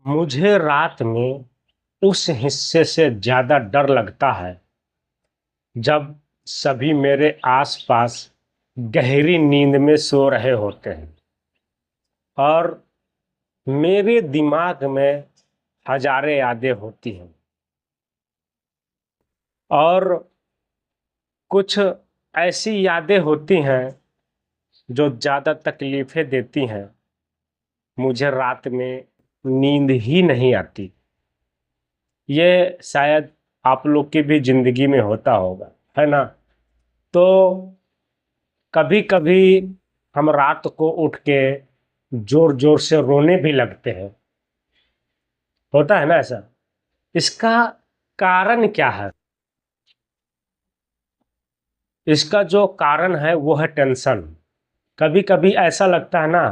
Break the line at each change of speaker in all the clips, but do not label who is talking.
मुझे रात में उस हिस्से से ज़्यादा डर लगता है जब सभी मेरे आसपास गहरी नींद में सो रहे होते हैं और मेरे दिमाग में हजारें यादें होती हैं और कुछ ऐसी यादें होती हैं जो ज़्यादा तकलीफ़ें देती हैं। मुझे रात में नींद ही नहीं आती। ये शायद आप लोग की भी ज़िंदगी में होता होगा, है ना? तो कभी कभी हम रात को उठ के जोर जोर से रोने भी लगते हैं। होता है ना ऐसा? इसका कारण क्या है? इसका जो कारण है वो है टेंशन। कभी कभी ऐसा लगता है ना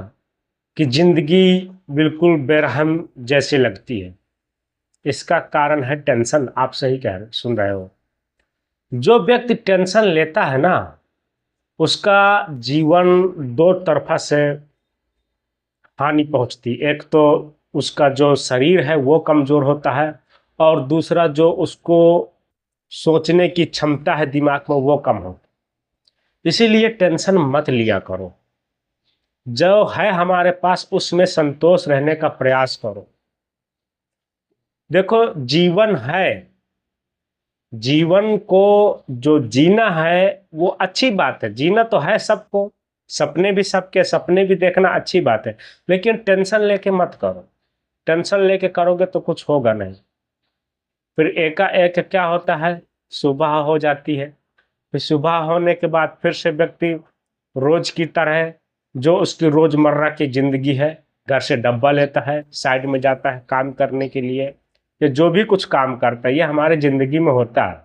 कि जिंदगी बिल्कुल बेरहम जैसी लगती है। इसका कारण है टेंशन। आप सही कह रहे सुन रहे हो। जो व्यक्ति टेंशन लेता है ना, उसका जीवन दो तरफा से हानि पहुंचती। एक तो उसका जो शरीर है वो कमजोर होता है और दूसरा जो उसको सोचने की क्षमता है दिमाग में वो कम होती। इसीलिए टेंशन मत लिया करो। जो है हमारे पास उसमें संतोष रहने का प्रयास करो। देखो, जीवन है, जीवन को जो जीना है वो अच्छी बात है। जीना तो है सबको, सपने भी सबके, सपने भी देखना अच्छी बात है, लेकिन टेंशन लेके मत करो। टेंशन लेके करोगे तो कुछ होगा नहीं। फिर एकाएक क्या होता है, सुबह हो जाती है। फिर सुबह होने के बाद फिर से व्यक्ति रोज की तरह जो उसकी रोजमर्रा की जिंदगी है, घर से डब्बा लेता है, साइड में जाता है काम करने के लिए, या जो भी कुछ काम करता है, ये हमारे जिंदगी में होता है।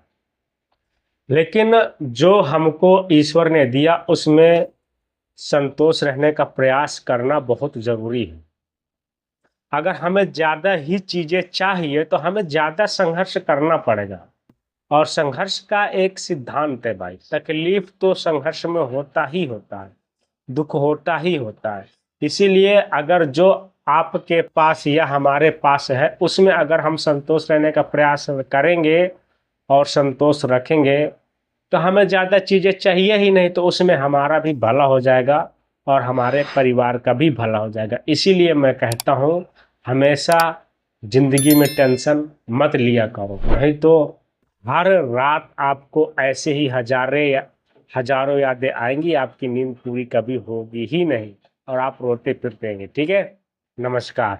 लेकिन जो हमको ईश्वर ने दिया उसमें संतोष रहने का प्रयास करना बहुत जरूरी है। अगर हमें ज्यादा ही चीजें चाहिए तो हमें ज्यादा संघर्ष करना पड़ेगा। और संघर्ष का एक सिद्धांत है भाई, तकलीफ तो संघर्ष में होता ही होता है, दुख होता ही होता है। इसीलिए अगर जो आपके पास या हमारे पास है उसमें अगर हम संतोष रहने का प्रयास करेंगे और संतोष रखेंगे तो हमें ज़्यादा चीज़ें चाहिए ही नहीं, तो उसमें हमारा भी भला हो जाएगा और हमारे परिवार का भी भला हो जाएगा। इसीलिए मैं कहता हूँ हमेशा जिंदगी में टेंशन मत लिया करो, नहीं तो हर रात आपको ऐसे ही हजारों यादें आएंगी। आपकी नींद पूरी कभी होगी ही नहीं और आप रोते फिरते रहेंगे। ठीक है? नमस्कार।